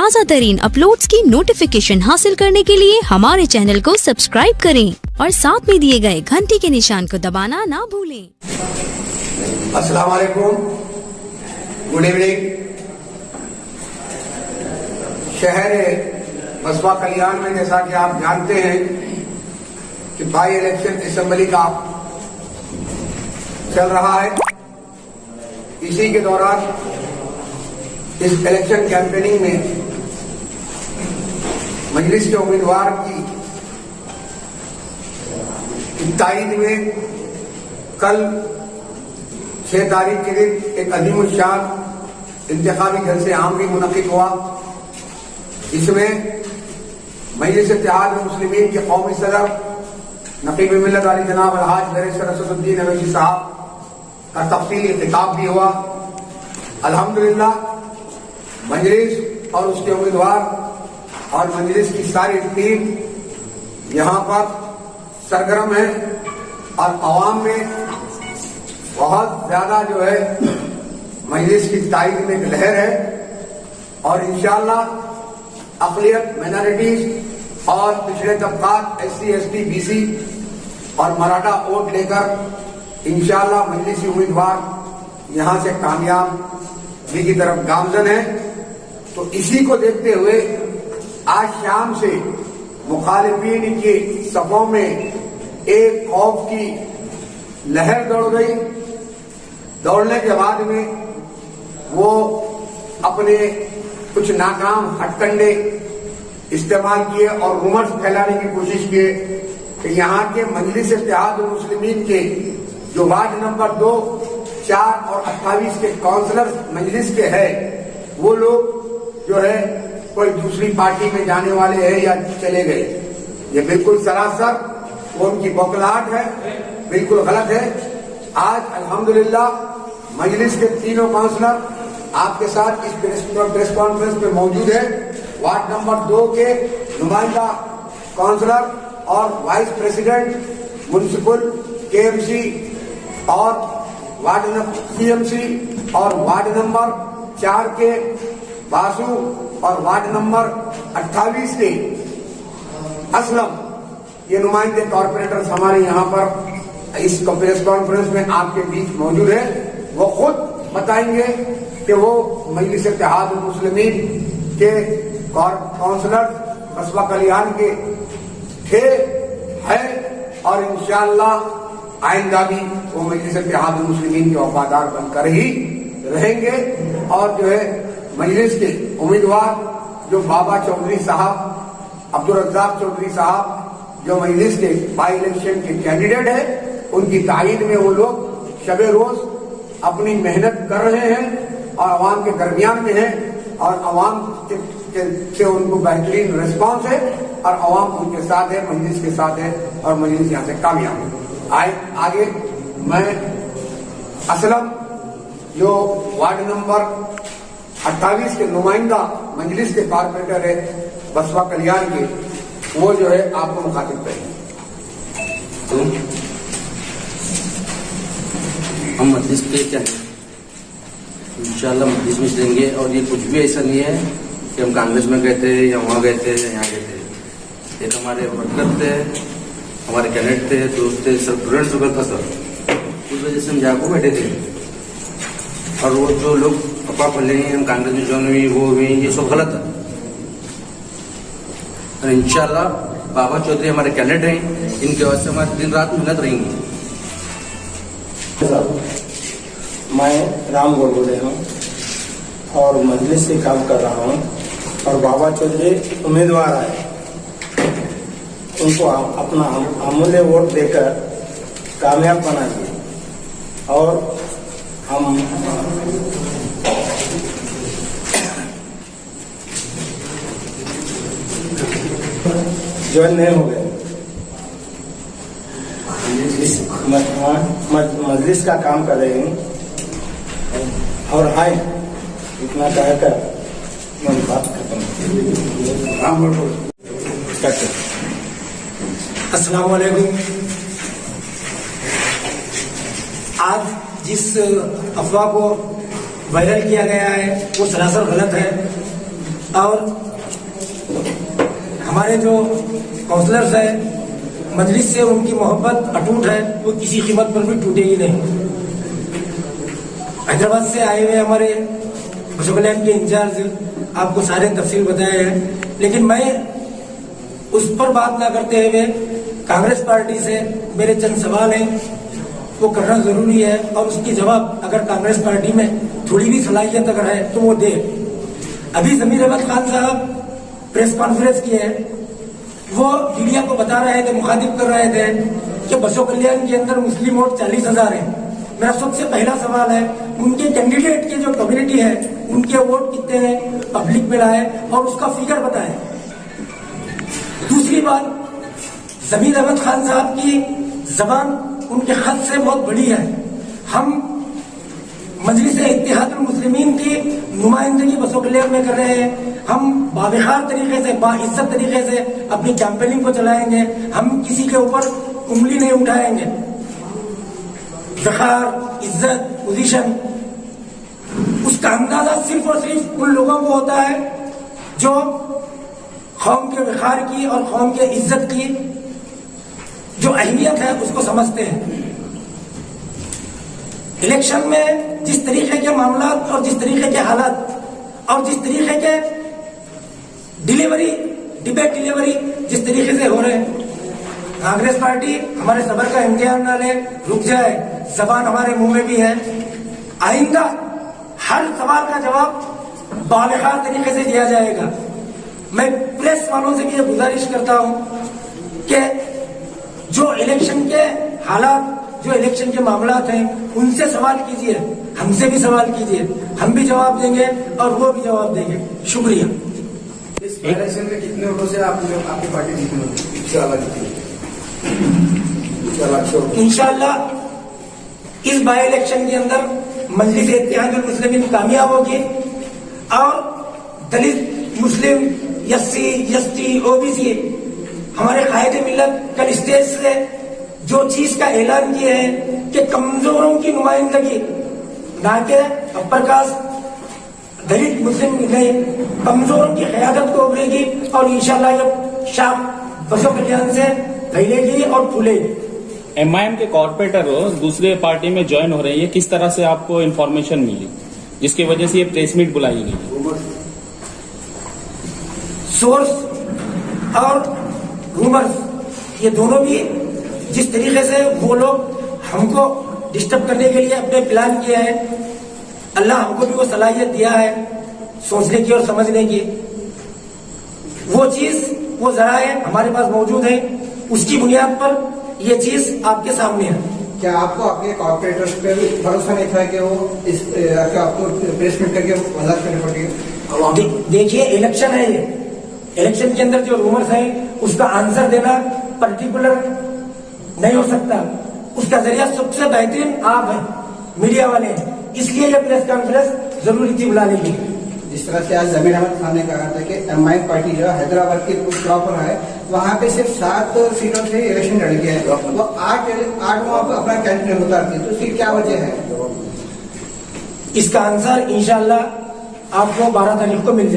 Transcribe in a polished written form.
ताज़ा तरीन अपलोड्स की नोटिफिकेशन हासिल करने के लिए हमारे चैनल को सब्सक्राइब करें और साथ में दिए गए घंटी के निशान को दबाना ना भूलें। अस्सलाम वालेकुम, गुड इवनिंग। शहर बसवा कल्याण में जैसा कि आप जानते हैं कि बाई इलेक्शन असेंबली का चल रहा है। इसी के दौरान इस इलेक्शन कैंपेनिंग में मजलिस के उम्मीदवार की तारीख में कल 6 तारीख के दिन एक अजीम शान इंतखाबी जलसे आम भी मुनक़िद हुआ। इसमें मजलिस इत्तेहाद मुस्लिमीन के कौमी सदर नकीब मिल्लत अली जनाब अलहाज बैरिस्टर असदुद्दीन अवैसी साहब का तफसीली खिताब भी हुआ। अल्हम्दुलिल्लाह मजलिस और उसके उम्मीदवार और मजलिस की सारी टीम यहाँ पर सरगर्म है और अवाम में बहुत ज्यादा जो है मजलिस की तारीख में एक लहर है और इंशाअल्लाह अक़लियत माइनॉरिटीज और पिछड़े तबकात SC ST BC और मराठा वोट लेकर इंशाअल्लाह मजलिसी उम्मीदवार यहां से कामयाबी की तरफ गामजन है। तो इसी को देखते हुए आज शाम से मुखालिफिन के सफों में एक खौफ की लहर दौड़ गई। दौड़ने के बाद में वो अपने कुछ नाकाम हथकंडे इस्तेमाल किए और रूमर्स फैलाने की कोशिश किए कि यहाँ के मजलिस इत्तेहाद मुस्लिमीन के जो वार्ड नंबर 2, 4 और 28 के काउंसलर मजलिस के हैं वो लोग जो है कोई दूसरी पार्टी में जाने वाले हैं या चले गए। ये बिल्कुल सरासर वो उनकी बौखलाहट है, बिल्कुल गलत है। आज अल्हम्दुलिल्लाह मजलिस के तीनों काउंसलर आपके साथ इस प्रेस कॉन्फ्रेंस में मौजूद है। वार्ड नंबर 2 के नुमाइंदा काउंसलर और वाइस प्रेसिडेंट म्युनिसिपल KMC और वार्ड नंबर CMC और वार्ड नंबर 4 के बासु और वार्ड नंबर 28 के असलम, ये नुमाइंदे कॉर्पोरेटर्स हमारे यहाँ पर इस प्रेस कॉन्फ्रेंस में आपके बीच मौजूद है। वो खुद बताएंगे कि वो मजलिस इत्तेहाद मुस्लिमीन के काउंसलर बसवा कल्याण के थे है और इंशाअल्लाह आइंदा भी वो मजलिस इत्तेहाद मुस्लिमीन के वफादार बनकर ही रहेंगे। और जो है मजलिस के उम्मीदवार जो बाबा चौधरी साहब, अब्दुल रज़्ज़ाक चौधरी साहब जो मजलिस के बाई इलेक्शन के कैंडिडेट है, उनकी तायीद में वो लोग शबे रोज अपनी मेहनत कर रहे हैं और अवाम के दरमियान में है और अवाम से उनको बेहतरीन रिस्पांस है और अवाम उनके साथ है, मजलिस के साथ है और मजलिस यहाँ से कामयाब है। आगे मैं असलम जो वार्ड नंबर 28 के नुमाइंदा मजलिस के कॉर्पोरेटर है बसवा कल्याण के, वो जो है आपको मुखातिब करेंगे। हम मजलिस पे क्या इंशाअल्लाह मजलिस में चलेंगे और ये कुछ भी ऐसा नहीं है कि हम कांग्रेस में गए थे या वहाँ गए थे या यहाँ गए थे। ये तो हमारे वर्कर थे, हमारे कैंडिडेट थे, दोस्त थे, सब स्टूडेंट्स वगैरह था सर। उस वजह से हम जाकर बैठे थे और वो जो लोग अफवाह फैले हैं हम कांग्रेस में ज्वाइन हुई वो हुई, ये सब गलत है। और इंशाअल्लाह बाबा चौधरी हमारे कैंडिडेट हैं, इनके वजह से हमारी दिन रात मेहनत रहेंगी। मैं राम गौड़ बोल रहा हूँ और मजलिस से काम कर रहा हूँ और बाबा चौधरी उम्मीदवार आए, उनको अपना अमूल्य वोट देकर कामयाब बनाइए और हम ज्वाइन नहीं हो गए। मजलिस का काम कर रहे हैं और हाय इतना कहकर मेरी बात खत्म। अस्सलाम वालेकुम। आज जिस अफवाह को वायरल किया गया है वो सरासर गलत है। और हमारे जो काउंसलर्स हैं, मजलिस से उनकी मोहब्बत अटूट है, वो किसी कीमत पर भी टूटेगी नहीं। हैदराबाद से आए हुए हमारे अशोक लैन के इंचार्ज आपको सारे तफसील बताए हैं, लेकिन मैं उस पर बात ना करते हुए कांग्रेस पार्टी से मेरे चंद सवाल हैं, वो करना जरूरी है, और उसकी जवाब अगर कांग्रेस पार्टी में थोड़ी भी सलाहियत अगर है तो वो दे। अभी जमीर अहमद खान साहब प्रेस कॉन्फ्रेंस किए हैं, वो मीडिया को बता रहे थे, मुखातिब कर रहे थे कि बसो कल्याण के अंदर मुस्लिम वोट 40,000 है। मेरा सबसे पहला सवाल है, उनके कैंडिडेट की जो कम्युनिटी है उनके वोट कितने हैं, पब्लिक में लाए और उसका फिगर बताएं। दूसरी बात, जमीर अहमद खान साहब की जबान उनके खत से बहुत बड़ी है। हम मजलिस इत्तेहादुल मुस्लिमीन की नुमाइंदगी बसो कल्याण में कर रहे हैं। हम बावखार तरीके से, बाइज्जत तरीके से अपनी कैंपेनिंग को चलाएंगे। हम किसी के ऊपर उंगली नहीं उठाएंगे। वखार, इज्जत, पोजीशन, उसका अंदाजा सिर्फ और सिर्फ उन लोगों को होता है जो कौम के वखार की और कौम के इज्जत की जो अहमियत है उसको समझते हैं। इलेक्शन में जिस तरीके के मामला और जिस तरीके के हालात और जिस तरीके के डिबेट डिलीवरी जिस तरीके से हो रहे हैं, कांग्रेस पार्टी हमारे सबर का इम्तिहान ना ले, रुक जाए। जबान हमारे मुंह में भी है। आइंदा हर सवाल का जवाब बावखार तरीके से दिया जाएगा। मैं प्रेस वालों से भी ये गुजारिश करता हूं कि जो इलेक्शन के हालात, जो इलेक्शन के मामलात हैं, उनसे सवाल कीजिए, हमसे भी सवाल कीजिए, हम भी जवाब देंगे और वो भी जवाब देंगे। शुक्रिया। इस इलेक्शन में कितने वोटों से आपकी पार्टी जीती? इंशाअल्लाह इस बाई इलेक्शन के अंदर मजलिस इत्तेहादुल मुस्लिमीन कामयाब होगी और दलित, मुस्लिम, एससी, एसटी, ओबीसी, हमारे कायदे मिल्लत कल स्टेज से जो चीज का ऐलान किए हैं कि कमजोरों की नुमाइंदगी, ना के अपर कास्ट, दलित, मुस्लिम नहीं, कमजोरों की क़यादत को उभरेगी और इंशाअल्लाह ये शाम बसो कल्याण से फैलेगी और फूलेगी। एमआईएम के कॉर्पोरेटर दूसरे पार्टी में ज्वाइन हो रही है, किस तरह से आपको इन्फॉर्मेशन मिली जिसकी वजह से ये प्रेस मीट बुलाई गई? सोर्स और रूमर्स, ये दोनों भी जिस तरीके से वो लोग हमको डिस्टर्ब करने के लिए अपने प्लान किया है, अल्लाह हमको भी वो सलाहियत दिया है सोचने की और समझने की। वो चीज, वो जराए हमारे पास मौजूद है, उसकी बुनियाद पर ये चीज आपके सामने है। क्या आपको आपके कॉर्पोरेटर्स पे भी भरोसा नहीं था कि वो इस आपको प्रेस मीट करके वजाहत करनी पड़ेगी? देखिए, इलेक्शन है, ये इलेक्शन के अंदर जो रूमर्स है उसका आंसर देना पर्टिकुलर नहीं हो सकता। उसका जरिया सबसे बेहतरीन आप है, मीडिया वाले हैं, इसलिए ये प्रेस कॉन्फ्रेंस जरूरी थी बुलाने की। जिस तरह से आज जमीर अहमद खान ने कहा था कि एमआईएम पार्टी जो हैदराबाद की चुनाव पर है, वहाँ पे सिर्फ 7 सीटों से इलेक्शन लड़ गया है, वो 8 वहाँ पर अपना कैंडिडेट उतारती है, तो उसकी क्या वजह है? इसका आंसर इंशाअल्लाह आपको 12 तारीख को मिल जाएगा।